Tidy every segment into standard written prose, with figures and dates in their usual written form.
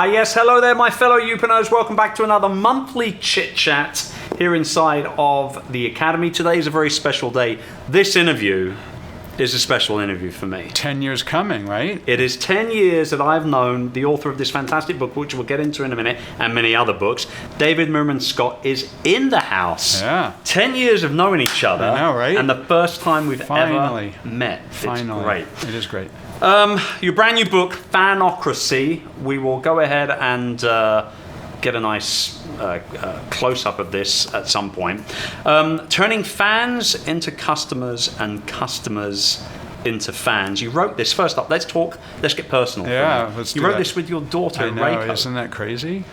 Yes, hello there, my fellow Youpreneurs. Welcome back to another monthly chit-chat here inside of the Academy. Today is a very special day. This interview is a special interview for me. 10 years coming, right? It is 10 years that I've known the author of this fantastic book, which we'll get into in a minute, and many other books. David Meerman Scott is in the house. Yeah. 10 years of knowing each other. I know, right? And the first time we've Finally. ever met. Finally. It's great. It is great. Your brand new book, Fanoracy. We will go ahead and get a nice close-up of this at some point. Turning fans into customers and customers into fans. You wrote this. First up, let's get personal. Yeah, let's do You wrote that. this with your daughter, I know, Reiko. isn't that crazy?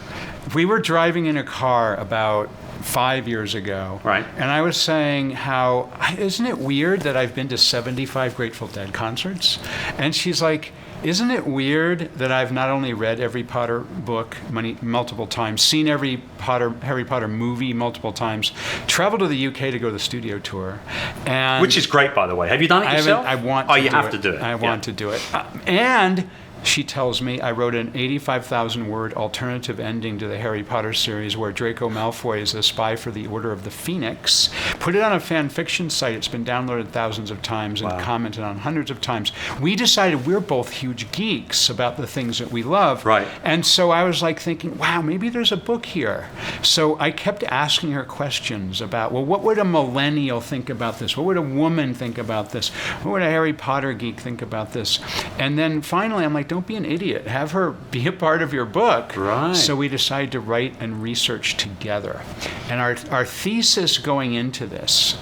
We were driving in a car about 5 years ago. Right. And I was saying how, isn't it weird that I've been to 75 Grateful Dead concerts? And she's like, isn't it weird that I've not only read every Potter book multiple times, seen every Harry Potter movie multiple times, traveled to the UK to go to the studio tour, and Which is great, by the way. Have you done it yourself? I want to you do have it. to do it. I want to do it. And she tells me I wrote an 85,000-word alternative ending to the Harry Potter series where Draco Malfoy is a spy for the Order of the Phoenix. Put it on a fan fiction site. It's been downloaded thousands of times and commented on hundreds of times. We decided we're both huge geeks about the things that we love. Right. And so I was like thinking, wow, maybe there's a book here. So I kept asking her questions about, well, what would a millennial think about this? What would a woman think about this? What would a Harry Potter geek think about this? And then finally, I'm like, don't be an idiot. Have her be a part of your book. Right. So we decided to write and research together. And our thesis going into this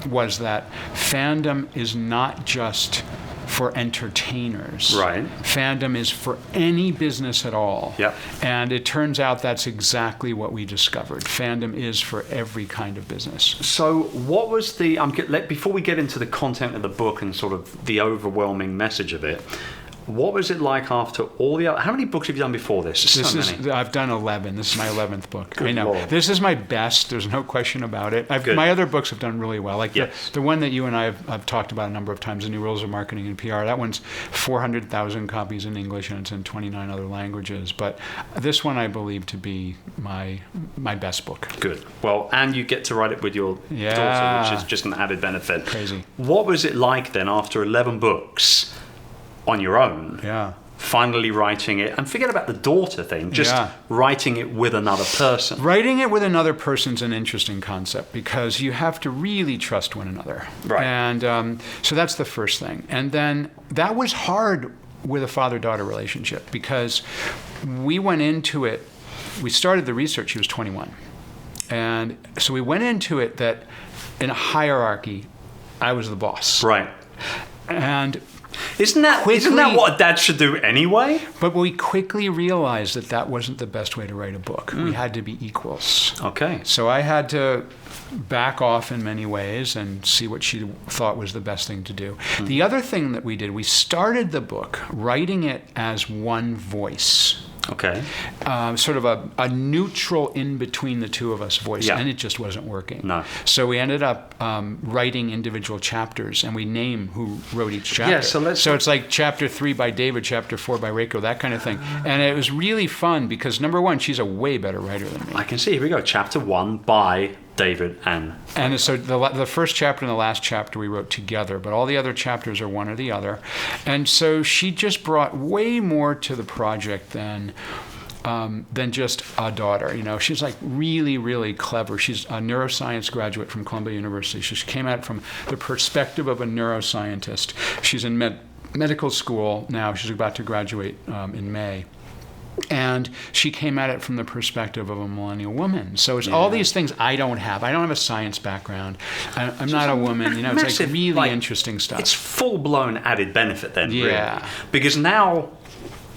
was that fandom is not just for entertainers. Right. Fandom is for any business at all. Yep. And it turns out that's exactly what we discovered. Fandom is for every kind of business. So what was the... before we get into the content of the book and sort of the overwhelming message of it, what was it like after all the other... How many books have you done before this? I've done 11. This is my 11th book. Good I know. Lord. This is my best. There's no question about it. My other books have done really well. Like yes. the one that you and I have talked about a number of times, The New Rules of Marketing and PR, that one's 400,000 copies in English and it's in 29 other languages. But this one I believe to be my best book. Good. Well, and you get to write it with your daughter, which is just an added benefit. Crazy. What was it like then after 11 books on your own? Yeah. Finally writing it, and forget about the daughter thing, just writing it with another person. Writing it with another person's an interesting concept because you have to really trust one another. Right. And so that's the first thing. And then that was hard with a father-daughter relationship because we went into it, we started the research, he was 21. And so we went into it that in a hierarchy, I was the boss. Right. And Isn't that what a dad should do anyway? But we quickly realized that wasn't the best way to write a book. We had to be equals. Okay. So I had to back off in many ways and see what she thought was the best thing to do. The other thing that we did, we started the book writing it as one voice. Okay. Sort of a neutral in between the two of us voice, Yeah. and it just wasn't working. No. So we ended up writing individual chapters, and we name who wrote each chapter. Yeah, so it's like chapter 3 by David, chapter 4 by Reiko, that kind of thing. And it was really fun because, number one, she's a way better writer than me. I can see. Here we go. Chapter 1 by David and so the first chapter and the last chapter we wrote together, but all the other chapters are one or the other. And so she just brought way more to the project than just a daughter. You know, she's like really, really clever. She's a neuroscience graduate from Columbia University. She came at it from the perspective of a neuroscientist. She's in medical school now. She's about to graduate in May. And she came at it from the perspective of a millennial woman. So it's all these things I don't have. I don't have a science background. I'm not a woman. You know, it's like really interesting stuff. It's full-blown added benefit then, Yeah. really. Because now,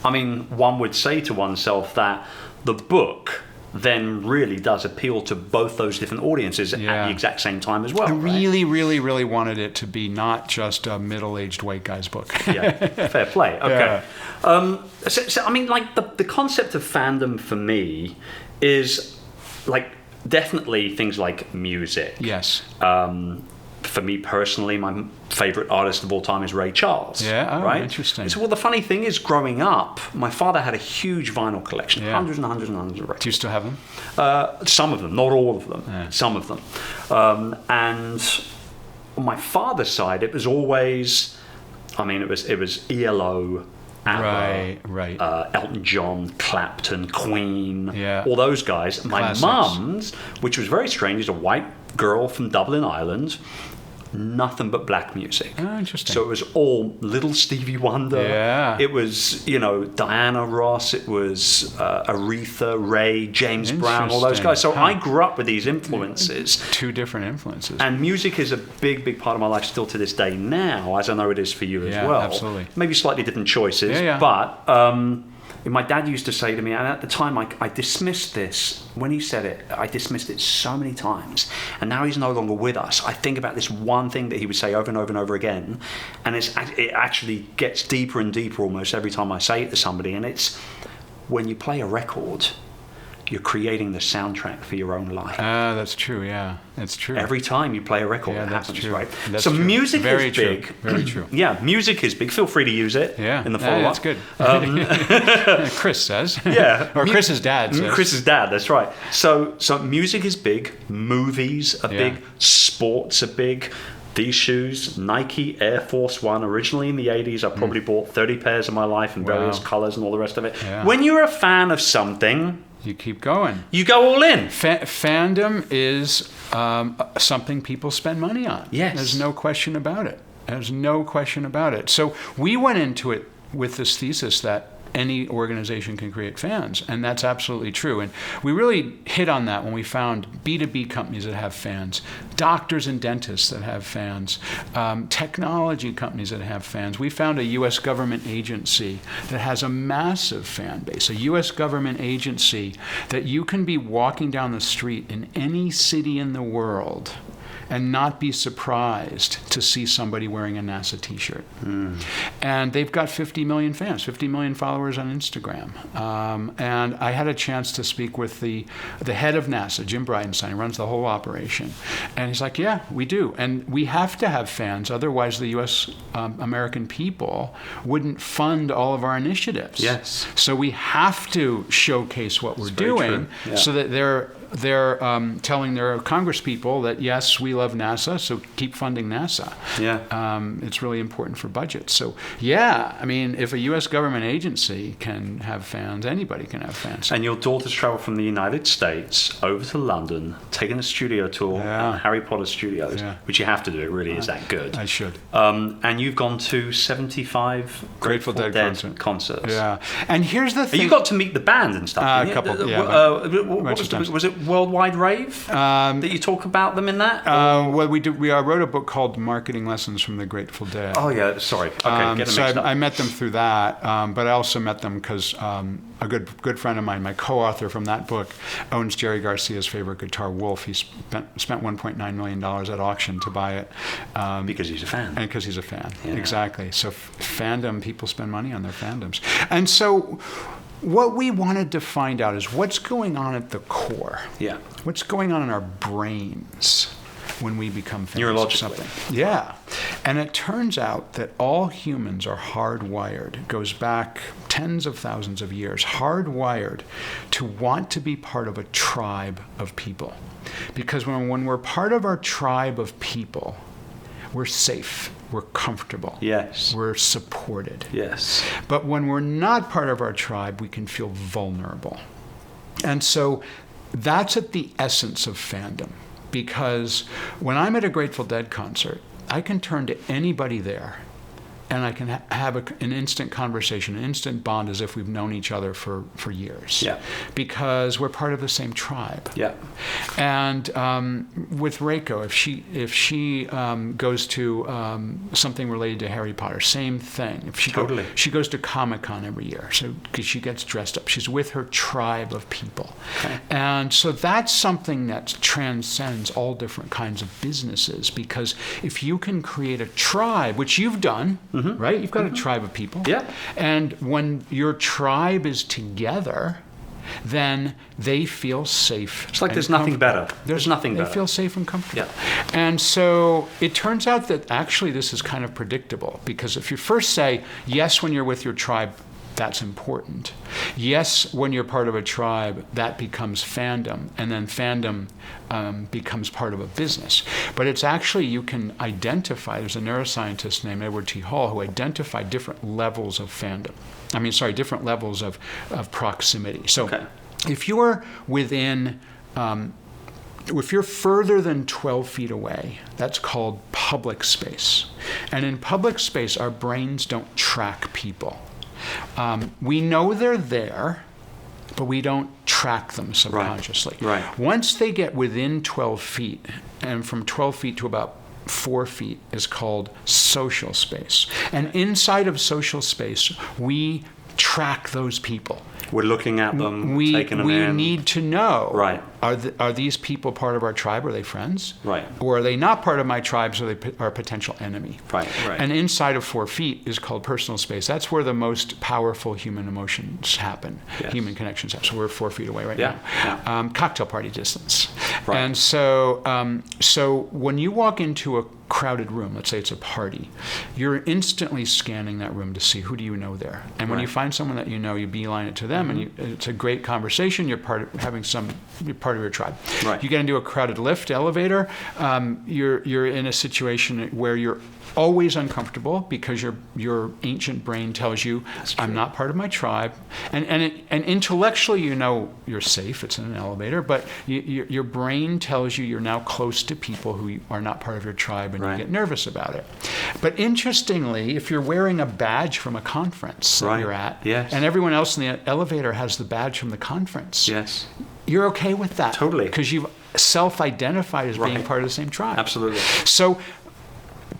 I mean, one would say to oneself that the book then really does appeal to both those different audiences at the exact same time as well. I really, really, really wanted it to be not just a middle-aged white guy's book. Yeah, fair play. Okay. Yeah. So, I mean, like, the concept of fandom for me is, like, definitely things like music. Yes. for me personally, my favorite artist of all time is Ray Charles. Yeah, right? Interesting. So, well, the funny thing is, growing up, my father had a huge vinyl collection, hundreds and hundreds and hundreds of records. Do you still have them? Some of them, not all of them. Some of them. And on my father's side, it was always, it was ELO, ABBA, right. Elton John, Clapton, Queen, Yeah. all those guys. My Classics. mum's, which was very strange, is a white girl from Dublin, Ireland. Nothing but black music. Oh, interesting. So it was all little Stevie Wonder. Yeah. It was, Diana Ross. It was Aretha, Ray, James Brown, all those guys. So I grew up with these influences. Two different influences. And music is a big, big part of my life still to this day now, as I know it is for you as well. Absolutely. Maybe slightly different choices. Yeah. But my dad used to say to me, and at the time I dismissed this, when he said it, I dismissed it so many times. And now he's no longer with us. I think about this one thing that he would say over and over and over again. And it actually gets deeper and deeper almost every time I say it to somebody. And it's, when you play a record, you're creating the soundtrack for your own life. That's true, yeah. That's true. Every time you play a record, it happens, true. right? That's so true. music Very is true. big. Very true. Yeah, music is big. Feel free to use it in the follow-up. That's good. Chris says. Yeah. Or Chris's dad says. Chris's dad, that's right. So music is big. Movies are big. Sports are big. These shoes, Nike Air Force One, originally in the 80s, I probably bought 30 pairs in my life in various colors and all the rest of it. Yeah. When you're a fan of something, you keep going. You go all in. Fandom is something people spend money on. Yes. There's no question about it. There's no question about it. So we went into it with this thesis that any organization can create fans, and that's absolutely true. And we really hit on that when we found B2B companies that have fans, doctors and dentists that have fans, technology companies that have fans. We found a U.S. government agency that has a massive fan base, a U.S. government agency that you can be walking down the street in any city in the world and not be surprised to see somebody wearing a NASA t-shirt. And they've got 50 million fans, 50 million followers on Instagram. And I had a chance to speak with the head of NASA, Jim Bridenstine, who runs the whole operation. And he's like, yeah, we do. And we have to have fans, otherwise the U.S. American people wouldn't fund all of our initiatives. Yes. So we have to showcase what we're doing so that they're telling their congresspeople that, yes, we love NASA, so keep funding NASA. Yeah. It's really important for budgets. So, if a U.S. government agency can have fans, anybody can have fans. And your daughters travel from the United States over to London, taking a studio tour at Harry Potter Studios, which you have to do. It really is that good. I should. And you've gone to 75 Grateful Dead concerts. Yeah. And here's the thing. You got to meet the band and stuff. A couple, Was it Worldwide Rave that you talk about them in that? We wrote a book called Marketing Lessons from the Grateful Dead. Oh yeah, sorry. Okay, get them so mixed up. I met them through that, but I also met them because a good friend of mine, my co-author from that book, owns Jerry Garcia's favorite guitar, Wolf. He spent $1.9 million at auction to buy it. Because he's a fan. And because he's a fan, yeah. Exactly. So fandom, people spend money on their fandoms. And so what we wanted to find out is what's going on at the core. Yeah. What's going on in our brains when we become fans of something. Yeah. And it turns out that all humans are hardwired. It goes back tens of thousands of years, hardwired to want to be part of a tribe of people. Because when we're part of our tribe of people, we're safe, we're comfortable, yes, we're supported. Yes. But when we're not part of our tribe, we can feel vulnerable. And so that's at the essence of fandom. Because when I'm at a Grateful Dead concert, I can turn to anybody there and I can have an instant conversation, an instant bond as if we've known each other for years. Yeah. Because we're part of the same tribe. Yeah. And with Reiko, if she goes to something related to Harry Potter, same thing. If she goes to Comic-Con every year, so because she gets dressed up, she's with her tribe of people. Okay. And so that's something that transcends all different kinds of businesses, because if you can create a tribe, which you've done, right? You've got a tribe of people. Yeah. And when your tribe is together, then they feel safe. It's like there's nothing better. There's nothing better. They feel safe and comfortable. Yeah. And so it turns out that actually this is kind of predictable, because if you first say yes when you're with your tribe, that's important. Yes, when you're part of a tribe, that becomes fandom, and then fandom becomes part of a business. But it's actually, you can identify, there's a neuroscientist named Edward T. Hall who identified different levels of fandom. Different levels of proximity. So if you're within, if you're further than 12 feet away, that's called public space. And in public space, our brains don't track people. We know they're there, but we don't track them subconsciously. Right. Once they get within 12 feet, and from 12 feet to about 4 feet is called social space. And inside of social space, we track those people. We're looking at them, taking them in. We need to know, right, are these people part of our tribe? Are they friends? Right. Or are they not part of my tribe, so they are a potential enemy? Right. And inside of 4 feet is called personal space. That's where the most powerful human emotions happen, human connections happen. So we're 4 feet away right now. Cocktail party distance. Right. And so, so when you walk into a crowded room, let's say it's a party, you're instantly scanning that room to see who do you know there. And when you find someone that you know, you beeline it to them, and it's a great conversation. You're part of your tribe. Right. You get into a crowded lift, elevator. You're in a situation where you're always uncomfortable because your ancient brain tells you, I'm not part of my tribe, and intellectually you know you're safe. It's in an elevator, but your brain tells you you're now close to people who are not part of your tribe, and you get nervous about it. But interestingly, if you're wearing a badge from a conference that you're at, and everyone else in the elevator has the badge from the conference, you're okay with that. Totally. Because you've self-identified as being part of the same tribe. Absolutely. So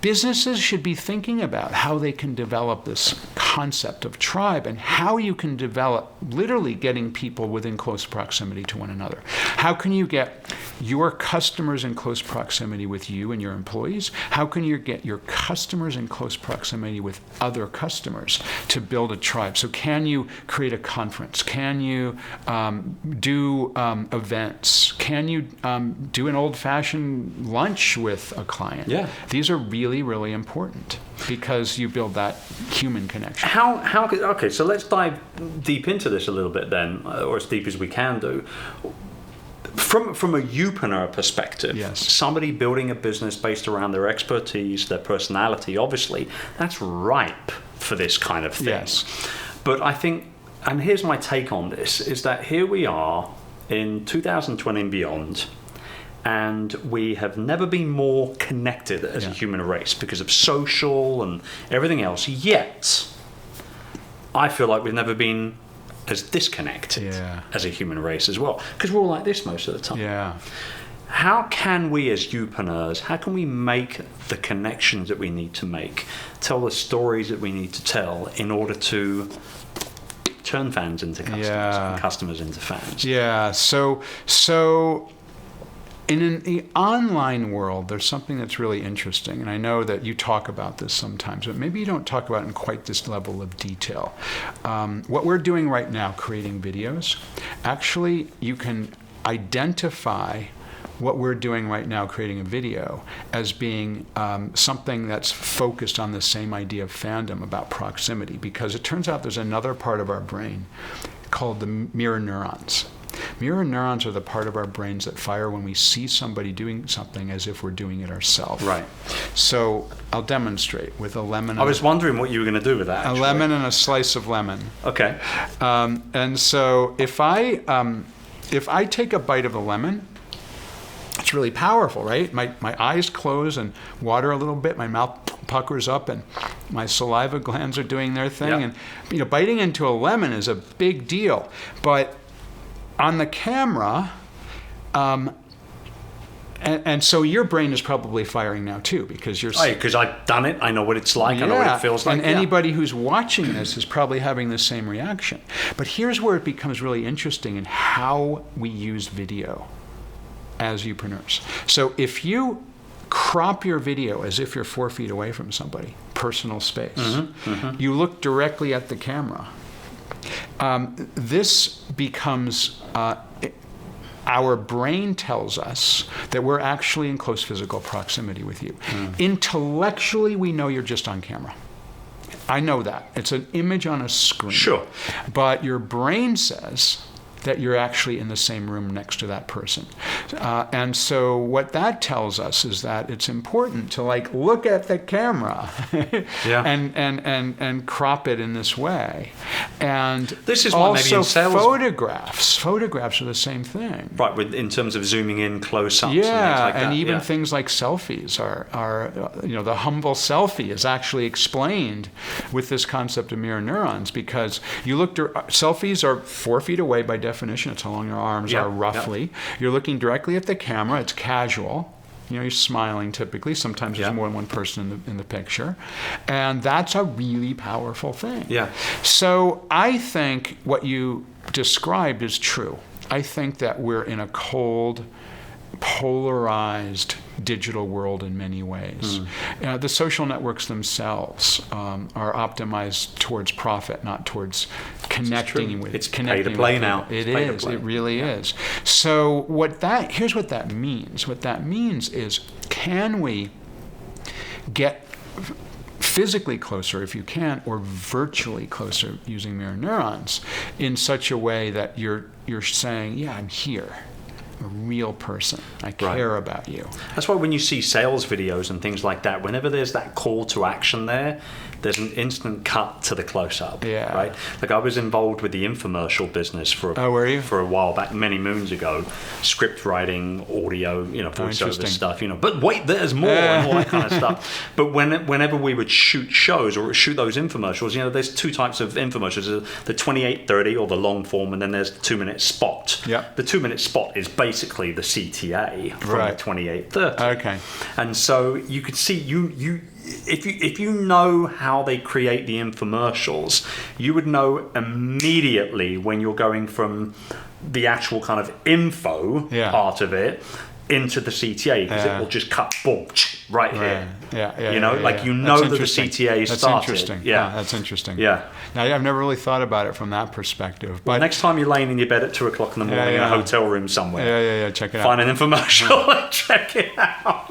businesses should be thinking about how they can develop this concept of tribe, and how you can develop literally getting people within close proximity to one another. How can you get your customers in close proximity with you and your employees? How can you get your customers in close proximity with other customers to build a tribe? So can you create a conference? Can you do events? Can you do an old-fashioned lunch with a client? Yeah. These are really, really important because you build that human connection. Okay, so let's dive deep into this a little bit then, or as deep as we can do. From a youpreneur perspective, somebody building a business based around their expertise, their personality, obviously, that's ripe for this kind of thing. Yes. But I think, and here's my take on this, is that here we are in 2020 and beyond, and we have never been more connected as a human race because of social and everything else. Yet, I feel like we've never been as disconnected as a human race as well, because we're all like this most of the time. Yeah. How can we as youpreneurs, how can we make the connections that we need to make, tell the stories that we need to tell in order to turn fans into customers and customers into fans? Yeah, so in the online world, there's something that's really interesting, and I know that you talk about this sometimes, but maybe you don't talk about it in quite this level of detail. What we're doing right now, creating videos, actually you can identify what we're doing right now, creating a video, as being something that's focused on the same idea of fandom, about proximity, because it turns out there's another part of our brain called the mirror neurons. Mirror neurons are the part of our brains that fire when we see somebody doing something as if we're doing it ourselves. Right. So I'll demonstrate with a lemon. I was wondering what you were going to do with that. A lemon and a slice of lemon. Okay. And so if I take a bite of a lemon, it's really powerful, right? My eyes close and water a little bit. My mouth puckers up, and my saliva glands are doing their thing. And biting into a lemon is a big deal, but on the camera, and so your brain is probably firing now too, because you're... Because I've done it, I know what it's like, I know what it feels like. And anybody who's watching this is probably having the same reaction. But here's where it becomes really interesting in how we use video as youpreneurs. So if you crop your video as if you're 4 feet away from somebody, personal space, you look directly at the camera, this becomes, our brain tells us that we're actually in close physical proximity with you. Intellectually, we know you're just on camera. I know that. It's an image on a screen. Sure. But your brain says that you're actually in the same room next to that person. And so what that tells us is that it's important to like look at the camera and crop it in this way. And this is what maybe in sales, photographs are the same thing. Right, in terms of zooming in close-ups and things like that. And even things like selfies are the humble selfie is actually explained with this concept of mirror neurons, because you selfies are 4 feet away by definition. It's how long your arms are roughly. You're looking directly at the camera. It's casual. You're smiling typically. Sometimes there's more than one person in the picture. And that's a really powerful thing. Yeah. So I think what you described is true. I think that we're in a cold, polarized digital world in many ways. The social networks themselves are optimized towards profit, not towards connecting with. It's pay to play now. It is. It really is. So here's what that means. What that means is, can we get physically closer, if you can, or virtually closer using mirror neurons in such a way that you're saying, yeah, I'm here. A real person. I care about you. That's why when you see sales videos and things like that, whenever there's that call to action there's an instant cut to the close-up. Yeah. Right? Like I was involved with the infomercial business for a while back, many moons ago. Script writing, audio, voiceover stuff, but wait, there's more and all that kind of stuff. But whenever we would shoot shows or shoot those infomercials, there's two types of infomercials. There's the 28-30 or the long form, and then there's the 2-minute spot. Yeah. The 2-minute spot is basically the CTA from the 28-30. Okay. And so you could see if you know how they create the infomercials, you would know immediately when you're going from the actual kind of info part of it into the CTA, because it will just cut boom right here. That the CTA started. That's interesting. Yeah, that's interesting. Yeah. Now, I've never really thought about it from that perspective. But next time you're laying in your bed at 2:00 in the morning in a hotel room somewhere, check it out. Find an infomercial and check it out.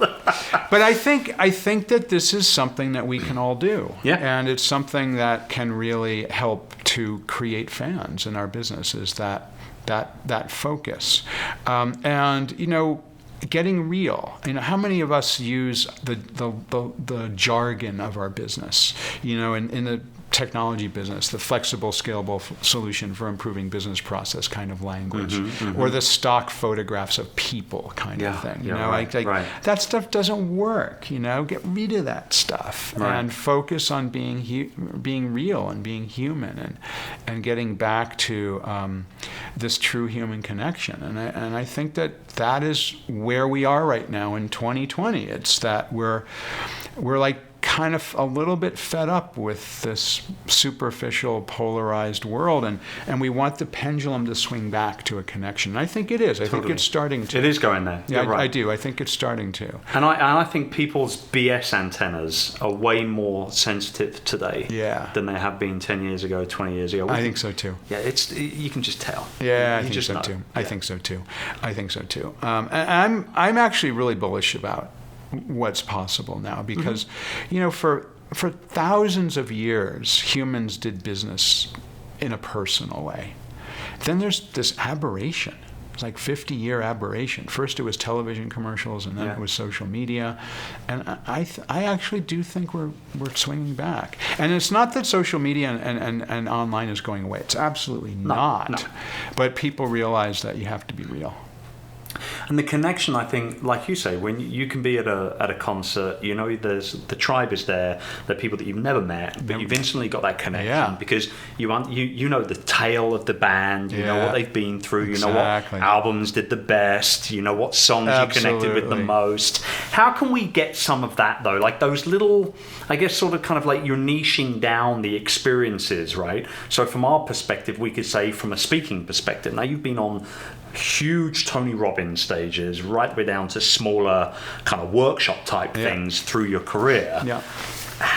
But I think that this is something that we can all do. Yeah. And it's something that can really help to create fans in our businesses, that focus. Getting real. How many of us use the jargon of our business? In the technology business, the flexible, scalable solution for improving business process kind of language, or the stock photographs of people kind of thing. That stuff doesn't work. Get rid of that stuff and focus on being real and being human and getting back to this true human connection. And I think that is where we are right now in 2020. It's that we're like kind of a little bit fed up with this superficial, polarized world, and we want the pendulum to swing back to a connection. And I think it is. I think it's starting to. It is going there. Yeah, I do. I think it's starting to. And I think people's BS antennas are way more sensitive today than they have been 10 years ago, 20 years ago. I think so too. Yeah, you can just tell. Yeah, I think so too. I think so too. And I'm actually really bullish about what's possible now, because for thousands of years humans did business in a personal way. Then there's this aberration. It's like 50-year aberration. First it was television commercials, and then it was social media, and I actually do think we're swinging back. And it's not that social media and online is going away. It's absolutely not. No. But people realize that you have to be real. And the connection, I think, like you say, when you can be at a concert, there's the tribe is there, the people that you've never met, but you've instantly got that connection because you know the tale of the band, you know what they've been through, you know what albums did the best, you know what songs you connected with the most. How can we get some of that though? Like those little, I guess, sort of kind of like you're niching down the experiences, right? So from our perspective, we could say from a speaking perspective, now you've been on huge Tony Robbins stages, right the way down to smaller kind of workshop type things through your career. Yeah.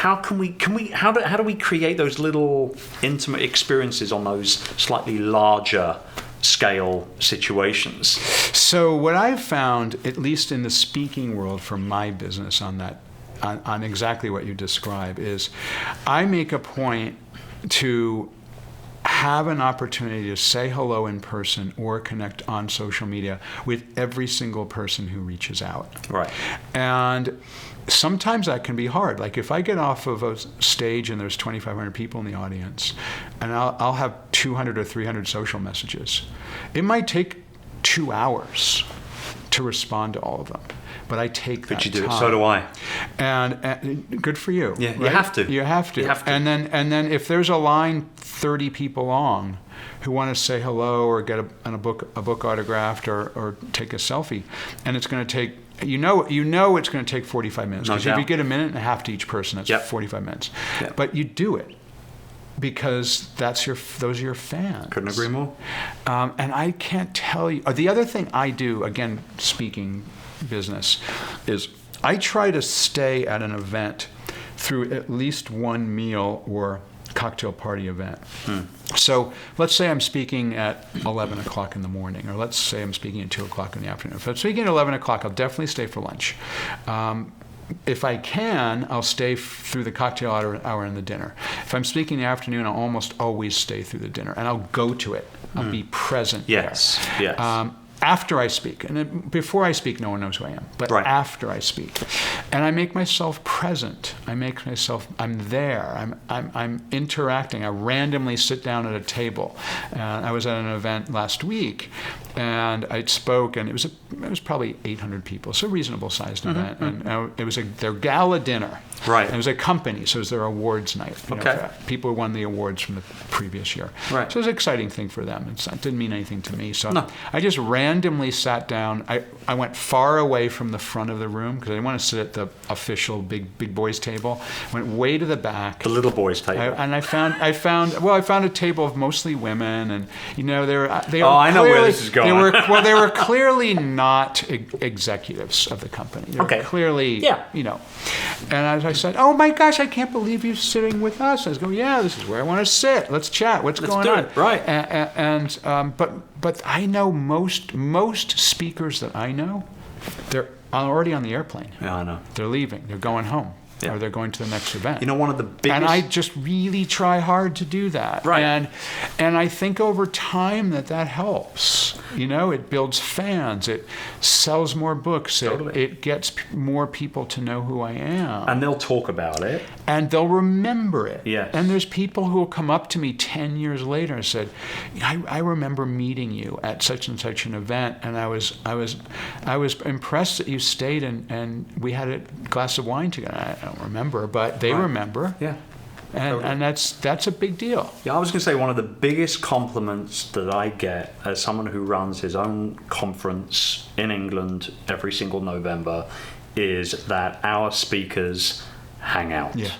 how do we create those little intimate experiences on those slightly larger scale situations? So what I've found, at least in the speaking world for my business on exactly what you describe, is I make a point to have an opportunity to say hello in person or connect on social media with every single person who reaches out. Right. And sometimes that can be hard. Like if I get off of a stage and there's 2,500 people in the audience, and I'll have 200 or 300 social messages, it might take 2 hours to respond to all of them. But I take that But you do time. it. So do I. And good for you. Yeah, right? you have to. You have to. And then if there's a line 30 people long who want to say hello or get a book autographed or take a selfie, and it's going to take you know it's going to take 45 minutes, because if you get a minute and a half to each person, that's 45 minutes. Yep. But you do it because those are your fans. Couldn't agree more. And I can't tell you. The other thing I do, again, speaking business, is I try to stay at an event through at least one meal or cocktail party event. So let's say I'm speaking at 11 o'clock in the morning, or let's say I'm speaking at 2 o'clock in the afternoon. If I'm speaking at 11 o'clock, I'll definitely stay for lunch. If I can, I'll stay through the cocktail hour and the dinner. If I'm speaking in the afternoon, I'll almost always stay through the dinner, and I'll go to it. I'll be present there. Yes. After I speak, and before I speak, no one knows who I am, but after I speak, and I make myself present. I'm there. I'm interacting. I randomly sit down at a table. I was at an event last week, and I spoke, and it was probably 800 people, so a reasonable sized event, and it was their gala dinner. Right. And it was a company, so it was their awards night. People who won the awards from the previous year. Right. So it was an exciting thing for them. It didn't mean anything to me. So No. I just randomly sat down. I went far away from the front of the room because I didn't want to sit at the official big boys table. Went way to the back. The little boys table. And I found a table of mostly women, and they were. I know where this is going. They were clearly not executives of the company. They were clearly, And as I said, "Oh my gosh, I can't believe you're sitting with us." I was going, "Yeah, this is where I want to sit. Let's chat. Let's going on?" Right. But I know most speakers that I know, they're already on the airplane. Yeah, I know. They're leaving. They're going home. Or they're going to the next event. One of the biggest... And I just really try hard to do that. Right. And I think over time that helps. It builds fans. It sells more books. Totally. It gets more people to know who I am. And they'll talk about it. And they'll remember it. Yes. And there's people who will come up to me 10 years later and said, I remember meeting you at such and such an event, and I was impressed that you stayed and we had a glass of wine together. I don't remember, but they remember. Yeah. And that's a big deal. Yeah, I was going to say one of the biggest compliments that I get as someone who runs his own conference in England every single November is that our speakers hang out. Yeah.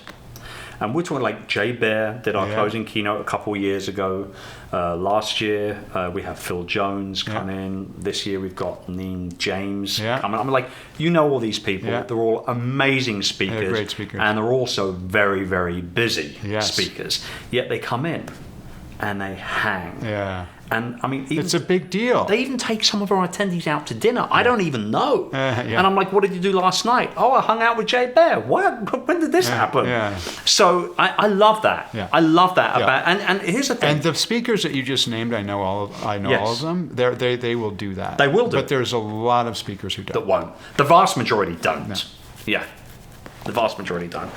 And we're talking like Jay Baer did our closing keynote a couple of years ago. Last year, we have Phil Jones come in. This year, we've got Neen James coming. I'm like, all these people. Yeah. They're all amazing speakers. They're great speakers. And they're also very, very busy speakers. Yet they come in and they hang. Yeah. And it's a big deal. They even take some of our attendees out to dinner. I don't even know. And I'm like, what did you do last night? Oh, I hung out with Jay Baer. What? When did this happen? Yeah. So I love that. Yeah. I love that about. And here's the thing. And the speakers that you just named, I know all of them. They will do that. They will do. But there's a lot of speakers who don't. That won't. The vast majority don't. No. Yeah. The vast majority don't.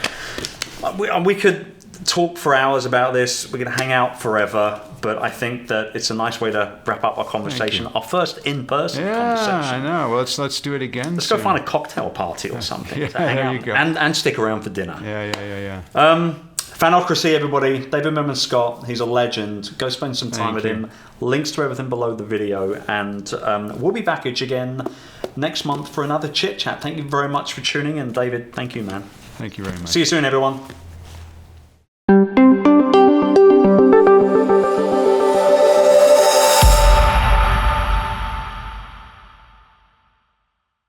We could talk for hours about this. We're going to hang out forever. But I think that it's a nice way to wrap up our conversation. Our first in-person conversation. I know. Well, let's do it again. Let's go find a cocktail party or something to hang there out you go. and stick around for dinner. Yeah. Fanocracy, everybody. David Meerman Scott. He's a legend. Go spend some time with him. Links to everything below the video. And we'll be back again next month for another chit chat. Thank you very much for tuning in. David, thank you, man. Thank you very much. See you soon, everyone.